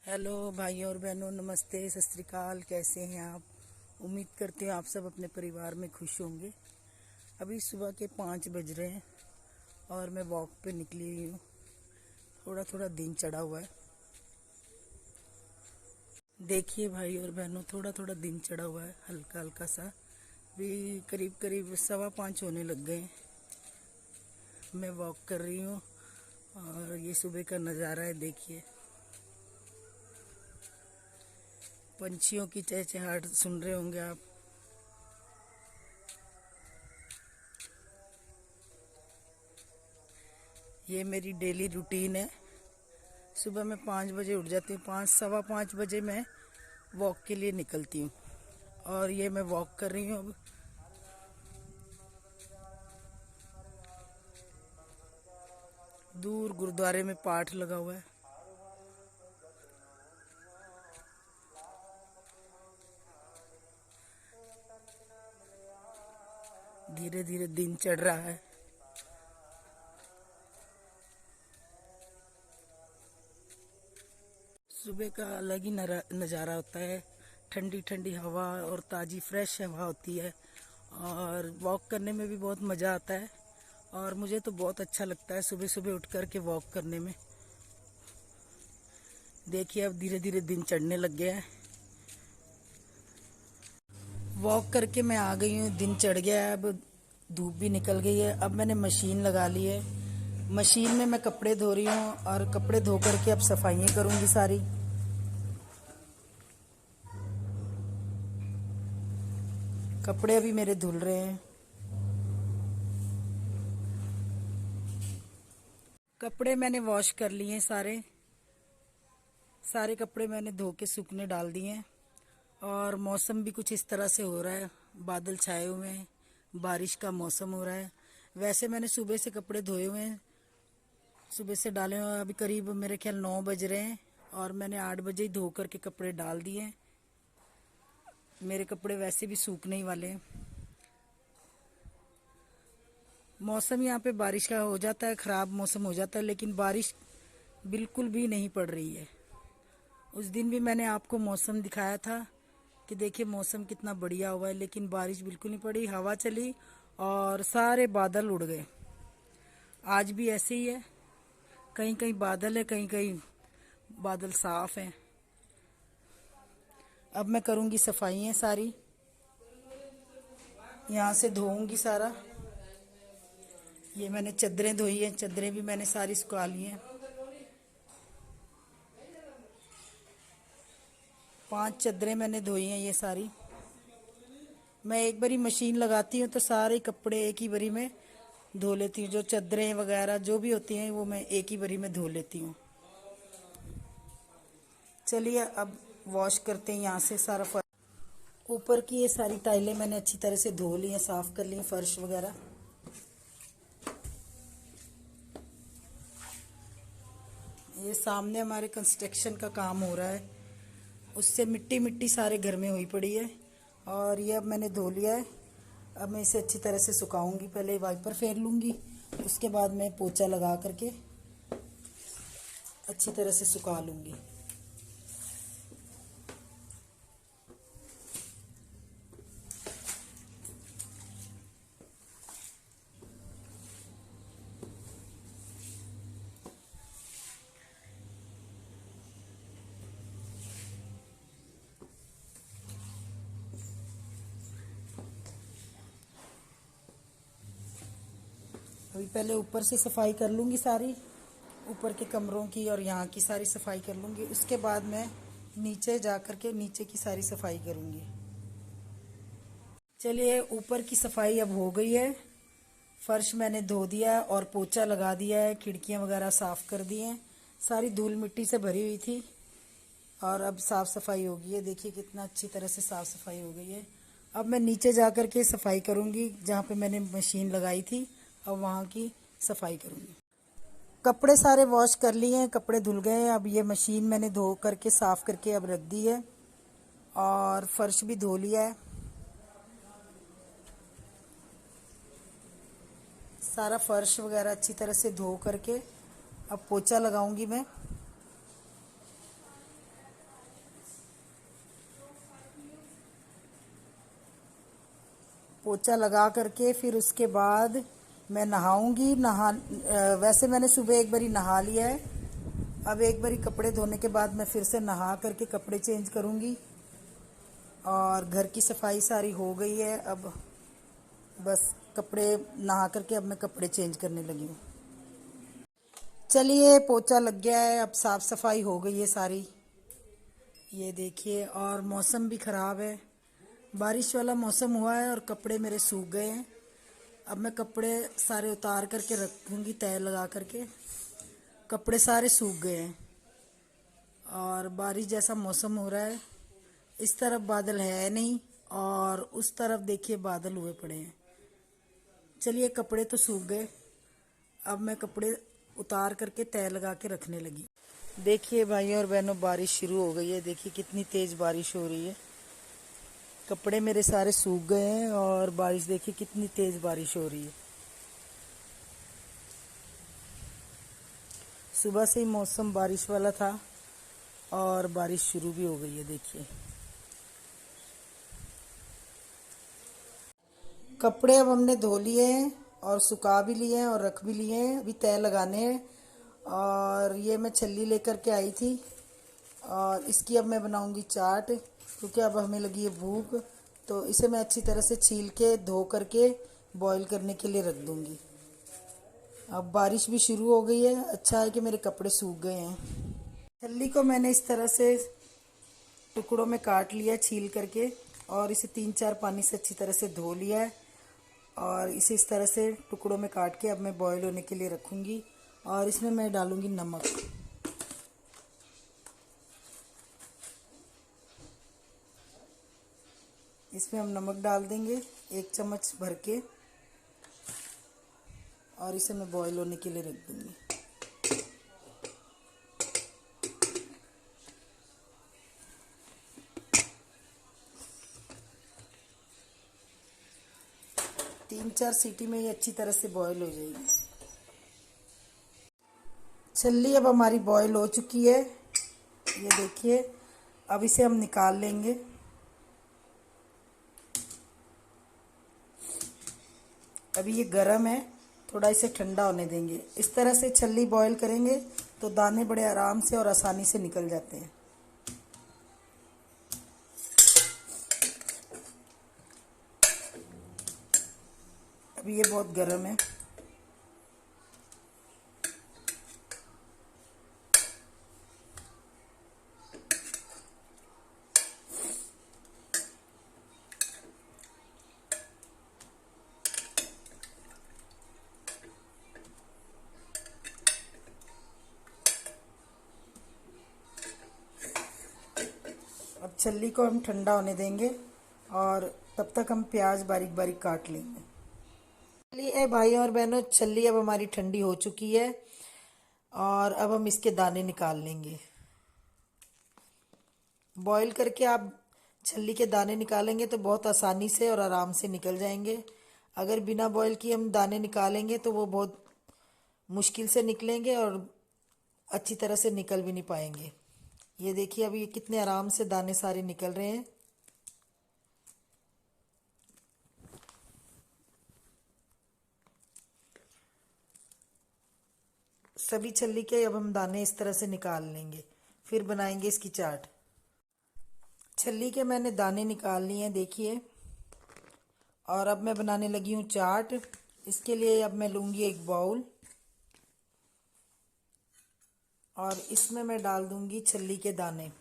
Hello भाइयों और बहनों, नमस्ते, सत श्री अकाल। कैसे हैं आप? उम्मीद करते हैं आप सब अपने परिवार में खुश होंगे। अभी सुबह के 5 बज रहे हैं और मैं वॉक पे निकली हुई हूँ। थोड़ा थोड़ा दिन चढ़ा हुआ है। देखिए भाई और बहनों, थोड़ा थोड़ा दिन चढ़ा हुआ है, हल्का हल्का सा। भी करीब करीब 5:15 होने लग गए हैं। मैं वॉक कर रही हूँ और ये सुबह का नज़ारा है। देखिए, पंछियों की चहचहाहट सुन रहे होंगे आप। ये मेरी डेली रूटीन है। सुबह मैं 5 बजे उठ जाती हूँ। 5 सवा 5 बजे मैं वॉक के लिए निकलती हूँ और ये मैं वॉक कर रही हूँ अब। दूर गुरुद्वारे में पाठ लगा हुआ है। धीरे धीरे दिन चढ़ रहा है। सुबह का अलग ही नज़ारा होता है। ठंडी ठंडी हवा और ताज़ी फ्रेश हवा होती है और वॉक करने में भी बहुत मज़ा आता है। और मुझे तो बहुत अच्छा लगता है सुबह सुबह उठ कर के वॉक करने में। देखिए, अब धीरे धीरे दिन चढ़ने लग गया है। वॉक करके मैं आ गई हूँ, दिन चढ़ गया है। अब धूप भी निकल गई है। अब मैंने मशीन लगा ली है। मशीन में मैं कपड़े धो रही हूँ और कपड़े धो करके अब सफाइयाँ करूँगी सारी। कपड़े अभी मेरे धुल रहे हैं। कपड़े मैंने वॉश कर लिए हैं सारे। सारे कपड़े मैंने धो के सूखने डाल दिए हैं। और मौसम भी कुछ इस तरह से हो रहा है, बादल छाए हुए हैं, बारिश का मौसम हो रहा है। वैसे मैंने सुबह से कपड़े धोए हुए हैं, सुबह से डाले हुए हैं। अभी करीब मेरे ख्याल 9 बज रहे हैं और मैंने 8 बजे ही धो करके कपड़े डाल दिए हैं। मेरे कपड़े वैसे भी सूखने ही वाले हैं। मौसम यहाँ पे बारिश का हो जाता है, ख़राब मौसम हो जाता है, लेकिन बारिश बिल्कुल भी नहीं पड़ रही है। उस दिन भी मैंने आपको मौसम दिखाया था कि देखिए मौसम कितना बढ़िया हुआ है, लेकिन बारिश बिल्कुल नहीं पड़ी। हवा चली और सारे बादल उड़ गए। आज भी ऐसे ही है, कहीं कहीं बादल है, कहीं कहीं बादल साफ हैं। अब मैं करूँगी सफाइयाँ सारी, यहाँ से धोऊंगी सारा। ये मैंने चादरें धोई हैं, चादरें भी मैंने सारी सुखा ली हैं। 5 चादरें मैंने धोई हैं ये सारी। मैं एक बारी मशीन लगाती हूँ तो सारे कपड़े एक ही बारी में धो लेती हूँ। जो चादरें वगैरह जो भी होती हैं वो मैं एक ही बारी में धो लेती हूँ। चलिए अब वॉश करते हैं यहाँ से सारा फर्श। ऊपर की ये सारी टाइलें मैंने अच्छी तरह से धो ली हैं, साफ कर ली हैं, फर्श वगैरह। ये सामने हमारे कंस्ट्रक्शन का काम हो रहा है, उससे मिट्टी मिट्टी सारे घर में हुई पड़ी है। और ये अब मैंने धो लिया है। अब मैं इसे अच्छी तरह से सुखाऊंगी। पहले वाइपर फेर लूँगी, उसके बाद मैं पोछा लगा करके अच्छी तरह से सुखा लूँगी। अभी पहले ऊपर से सफाई कर लूँगी सारी, ऊपर के कमरों की और यहाँ की सारी सफाई कर लूँगी। उसके बाद मैं नीचे जा कर के नीचे की सारी सफाई करूँगी। चलिए, ऊपर की सफाई अब हो गई है। फर्श मैंने धो दिया है और पोछा लगा दिया है, खिड़कियाँ वगैरह साफ़ कर दी हैं। सारी धूल मिट्टी से भरी हुई थी और अब साफ़ सफाई हो गई है। देखिए कितना अच्छी तरह से साफ़ सफाई हो गई है। अब मैं नीचे जा कर के सफाई करूँगी, जहाँ पे मैंने मशीन लगाई थी। अब वहाँ की सफाई करूँगी। कपड़े सारे वॉश कर लिए हैं, कपड़े धुल गए हैं। अब ये मशीन मैंने धो करके साफ़ करके अब रख दी है और फर्श भी धो लिया है। सारा फर्श वगैरह अच्छी तरह से धो करके अब पोछा लगाऊंगी मैं। पोछा लगा करके फिर उसके बाद मैं नहाऊंगी। वैसे मैंने सुबह एक बारी नहा लिया है। अब एक बारी कपड़े धोने के बाद मैं फिर से नहा करके कपड़े चेंज करूंगी। और घर की सफाई सारी हो गई है। अब बस कपड़े नहा करके अब मैं कपड़े चेंज करने लगी हूँ। चलिए, पोछा लग गया है, अब साफ सफाई हो गई है सारी। ये देखिए, और मौसम भी ख़राब है, बारिश वाला मौसम हुआ है और कपड़े मेरे सूख गए हैं। अब मैं कपड़े सारे उतार करके रखूँगी तय लगा करके। कपड़े सारे सूख गए हैं और बारिश जैसा मौसम हो रहा है। इस तरफ बादल है नहीं और उस तरफ देखिए बादल हुए पड़े हैं। चलिए, कपड़े तो सूख गए, अब मैं कपड़े उतार करके तय लगा के रखने लगी। देखिए भाइयों और बहनों, बारिश शुरू हो गई है। देखिए कितनी तेज़ बारिश हो रही है। कपड़े मेरे सारे सूख गए हैं और बारिश देखिए कितनी तेज़ बारिश हो रही है। सुबह से ही मौसम बारिश वाला था और बारिश शुरू भी हो गई है। देखिए, कपड़े अब हमने धो लिए हैं और सुखा भी लिए हैं और रख भी लिए हैं, अभी तय लगाने हैं। और ये मैं छल्ली लेकर के आई थी और इसकी अब मैं बनाऊंगी चाट, क्योंकि अब हमें लगी है भूख। तो इसे मैं अच्छी तरह से छील के धो करके बॉईल करने के लिए रख दूंगी। अब बारिश भी शुरू हो गई है। अच्छा है कि मेरे कपड़े सूख गए हैं। छल्ली को मैंने इस तरह से टुकड़ों में काट लिया छील करके और इसे 3-4 पानी से अच्छी तरह से धो लिया है। और इसे इस तरह से टुकड़ों में काट के अब मैं बॉईल होने के लिए रखूँगी। और इसमें मैं डालूँगी नमक। इसमें हम नमक डाल देंगे 1 चम्मच भर के और इसे मैं बॉईल होने के लिए रख दूँगी। तीन चार सीटी में ये अच्छी तरह से बॉईल हो जाएगी। छल्ली अब हमारी बॉईल हो चुकी है, ये देखिए। अब इसे हम निकाल लेंगे। अभी ये गर्म है, थोड़ा इसे ठंडा होने देंगे। इस तरह से छल्ली बॉईल करेंगे तो दाने बड़े आराम से और आसानी से निकल जाते हैं। अभी ये बहुत गर्म है। अब छल्ली को हम ठंडा होने देंगे और तब तक हम प्याज बारीक बारीक काट लेंगे। चलिए भाइयों और बहनों, छल्ली अब हमारी ठंडी हो चुकी है और अब हम इसके दाने निकाल लेंगे। बॉईल करके आप छल्ली के दाने निकालेंगे तो बहुत आसानी से और आराम से निकल जाएंगे। अगर बिना बॉईल किए हम दाने निकालेंगे तो वो बहुत मुश्किल से निकलेंगे और अच्छी तरह से निकल भी नहीं पाएंगे। ये देखिए, अभी ये कितने आराम से दाने सारे निकल रहे हैं। सभी छल्ली के अब हम दाने इस तरह से निकाल लेंगे, फिर बनाएंगे इसकी चाट। छल्ली के मैंने दाने निकाल लिए हैं, देखिए। और अब मैं बनाने लगी हूँ चाट। इसके लिए अब मैं लूँगी एक बाउल और इसमें मैं डाल दूँगी छल्ली के दाने।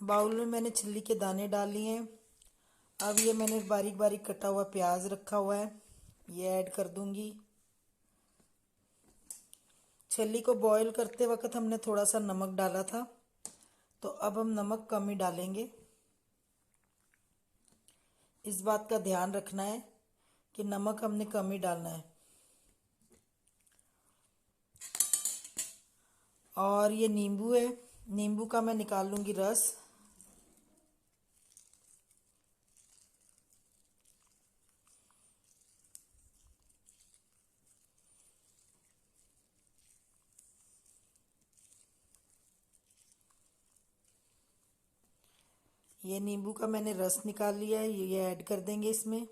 बाउल में मैंने छल्ली के दाने डाल लिए हैं। अब ये मैंने बारीक बारीक कटा हुआ प्याज रखा हुआ है, ये ऐड कर दूंगी। छल्ली को बॉईल करते वक्त हमने थोड़ा सा नमक डाला था, तो अब हम नमक कम ही डालेंगे। इस बात का ध्यान रखना है कि नमक हमने कम ही डालना है। और ये नींबू है, नींबू का मैं निकाल लूँगी रस। ये नींबू का मैंने रस निकाल लिया है, ये ऐड कर देंगे इसमें।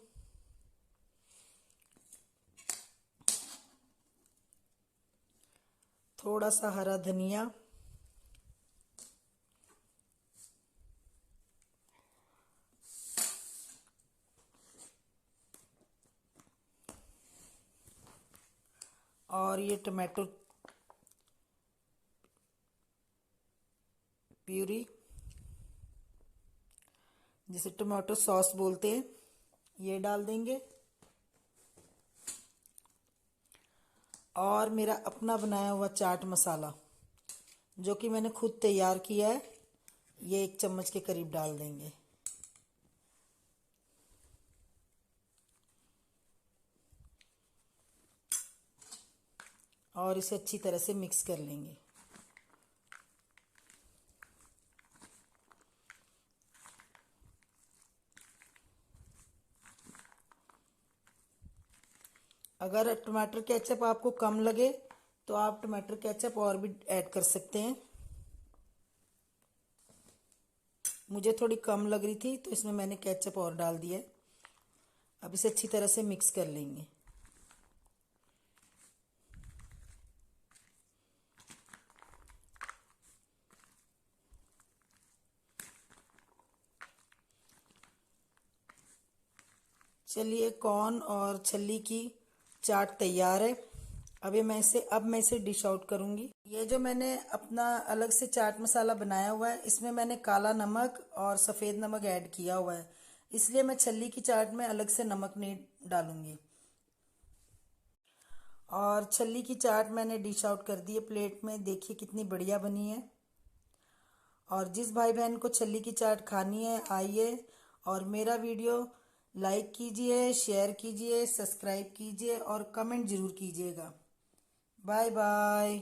थोड़ा सा हरा धनिया, और ये टमाटो प्यूरी, जिसे टमाटो सॉस बोलते हैं, ये डाल देंगे। और मेरा अपना बनाया हुआ चाट मसाला जो कि मैंने खुद तैयार किया है, ये 1 चम्मच के करीब डाल देंगे। और इसे अच्छी तरह से मिक्स कर लेंगे। अगर टमाटर केचप आपको कम लगे तो आप टमाटर केचप और भी ऐड कर सकते हैं। मुझे थोड़ी कम लग रही थी तो इसमें मैंने केचप और डाल दिया है। अब इसे अच्छी तरह से मिक्स कर लेंगे। चलिए, कॉर्न और छल्ली की चाट तैयार है। अब मैं इसे डिश आउट करूंगी। ये जो मैंने अपना अलग से चाट मसाला बनाया हुआ है, इसमें मैंने काला नमक और सफ़ेद नमक ऐड किया हुआ है, इसलिए मैं छल्ली की चाट में अलग से नमक नहीं डालूंगी। और छल्ली की चाट मैंने डिश आउट कर दी है प्लेट में। देखिए कितनी बढ़िया बनी है। और जिस भाई बहन को छल्ली की चाट खानी है, आइए और मेरा वीडियो लाइक कीजिए, शेयर कीजिए, सब्सक्राइब कीजिए और कमेंट ज़रूर कीजिएगा। Bye bye.